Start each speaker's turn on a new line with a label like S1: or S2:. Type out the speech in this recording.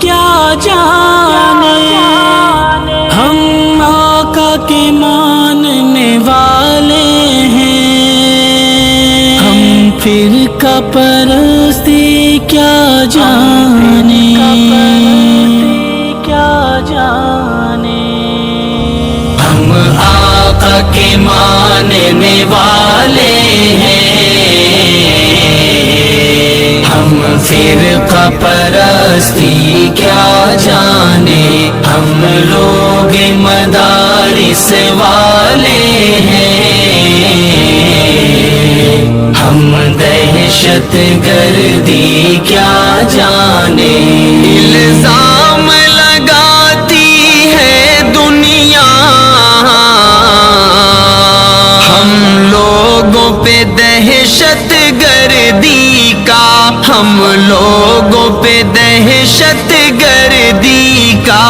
S1: کیا جانے، ہم آقا کے ماننے والے ہیں، ہم فرقہ پرستی کیا جانے، کیا جانے، ہم آقا کے ماننے والے ہیں، ہم فرقہ پرستی کیا جانے، ہم لوگ مدارس والے ہیں، ہم دہشت گردی کیا جانے، الزام لگاتی ہے دنیا ہم لوگوں پہ دہشت گردی کا، ہم لوگوں پہ دہشت گردی کا،